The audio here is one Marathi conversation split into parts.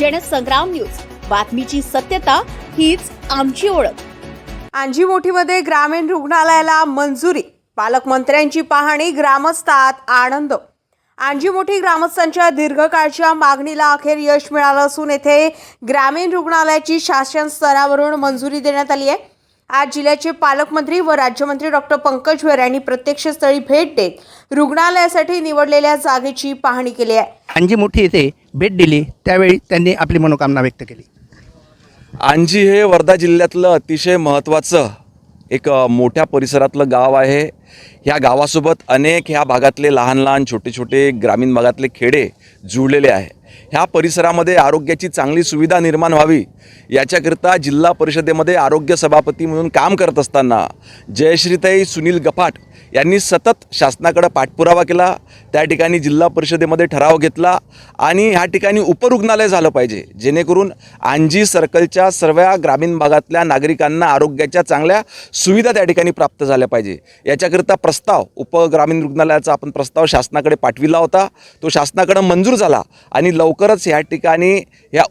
जनसंग्राम न्यूज, बातमीची सत्यता हीच आमची ओळख। अंजीमोठीमध्ये ग्रामीण रुग्णालयाला मंजुरी, पालकमंत्र्यांची पाहणी, ग्रामस्थात आनंद। अंजीमोठी ग्रामस्थांच्या दीर्घकाळच्या मागणीला अखेर यश मिळालं असून येथे ग्रामीण रुग्णालयाची शासन स्तरावरून मंजुरी देण्यात आली आहे। आज जिल्ह्याचे पालकमंत्री व राज्यमंत्री डॉक्टर पंकज भोयर यांनी प्रत्यक्ष स्थळी भेट देत रुग्णालयासाठी निवडलेल्या जागेची पाहणी केली आहे। अंजीमोठी येथे भेट दिली त्यावेळी त्यांनी आपली मनोकामना व्यक्त केली। अंजी हे वर्धा जिल्ह्यातलं अतिशय महत्त्वाचं एक मोठ्या परिसरातलं गाव आहे। ह्या गावासोबत अनेक ह्या भागातले लहान लहान छोटे छोटे ग्रामीण भागातले खेडे जुळलेले आहे। ह्या परिसरामध्ये आरोग्याची चांगली सुविधा निर्माण व्हावी याच्याकरिता जिल्हा परिषदेमध्ये आरोग्य सभापती म्हणून काम करत असताना जयश्रीताई सुनील गफाट यांनी सतत शासनाकडे पाठपुरावा केला। त्या ठिकाणी जिल्हा परिषदेमध्ये ठराव घेतला आणि ह्या ठिकाणी उपरुग्णालय झालं पाहिजे, जेणेकरून अंजी सर्कलच्या सर्व ग्रामीण भागातल्या नागरिकांना आरोग्याच्या चांगल्या सुविधा त्या ठिकाणी प्राप्त झाल्या पाहिजे। याच्याकरिता प्रस्ताव उपग्रामीण रुग्णालयाचा आपण प्रस्ताव शासनाकडे पाठविला होता। तो शासनाकडे मंजूर झाला आणि लवकरच ह्या ठिकाणी ह्या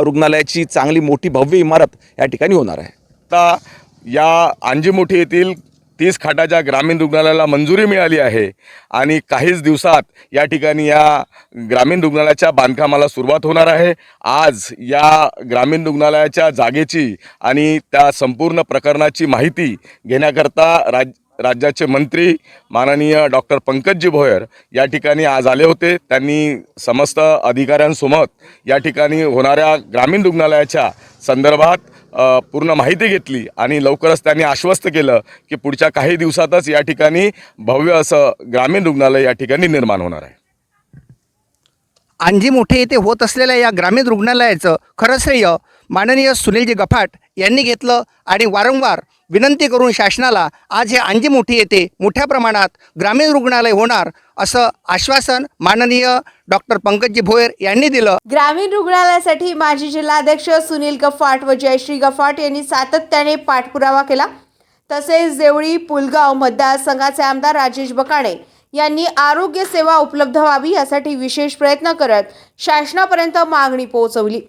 रुग्णालयाची चांगली मोठी भव्य इमारत या ठिकाणी होणार आहे। आता या अंजीमोठी येथील 30 खाटाच्या ग्रामीण रुग्णालयाला मंजुरी मिळाली आहे आणि काहीच दिवसात या ठिकाणी या ग्रामीण रुग्णालयाच्या बांधकामाला सुरुवात होणार आहे। आज या ग्रामीण रुग्णालयाच्या जागेची आणि त्या संपूर्ण प्रकरणाची माहिती घेण्याकरता राज्याचे मंत्री माननीय डॉक्टर पंकजी भोयर या ठिकाणी आज आले होते। त्यांनी समस्त अधिकाऱ्यांसोबत या ठिकाणी होणाऱ्या ग्रामीण रुग्णालयाच्या संदर्भात पूर्ण माहिती घेतली आणि लवकरच त्यांनी आश्वस्त केलं की पुढच्या काही दिवसातच या ठिकाणी भव्य असं ग्रामीण रुग्णालय या ठिकाणी निर्माण होणार आहे। अंजीमोठी येथे होत असलेल्या या ग्रामीण रुग्णालयाचं खरं श्रेय माननीय सुनीलजी गफाट यांनी घेतलं आणि वारंवार विनंती करून शासनाला आज हे अंजीमोठी येथे मोठ्या प्रमाणात ग्रामीण रुग्णालय होणार असं आश्वासन माननीय डॉक्टर पंकजी भोयर यांनी दिलं। ग्रामीण रुग्णालयासाठी माजी जिल्हाध्यक्ष सुनील गफाट व जयश्री गफाट यांनी सातत्याने पाठपुरावा केला। तसेच देवळी पुलगाव मतदारसंघाचे आमदार राजेश बकाणे यांनी आरोग्य सेवा उपलब्ध व्हावी यासाठी विशेष प्रयत्न करत शासनापर्यंत मागणी पोहोचवली।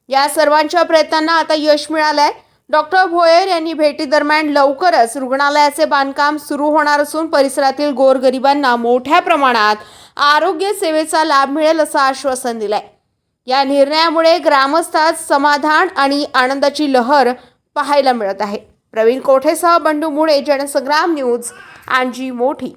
या सर्वांच्या प्रयत्नांना आता यश मिळालंय। डॉक्टर भोयर यांनी भेटीदरम्यान लवकरच रुग्णालयाचे बांधकाम सुरू होणार असून परिसरातील गोरगरिबांना मोठ्या प्रमाणात आरोग्य सेवेचा लाभ मिळेल असं आश्वासन दिलंय। या निर्णयामुळे ग्रामस्थात समाधान आणि आनंदाची लहर पाहायला मिळत आहे। प्रवीण कोठेसह बंडू मुळे, जनसंग्राम न्यूज, अंजीमोठी।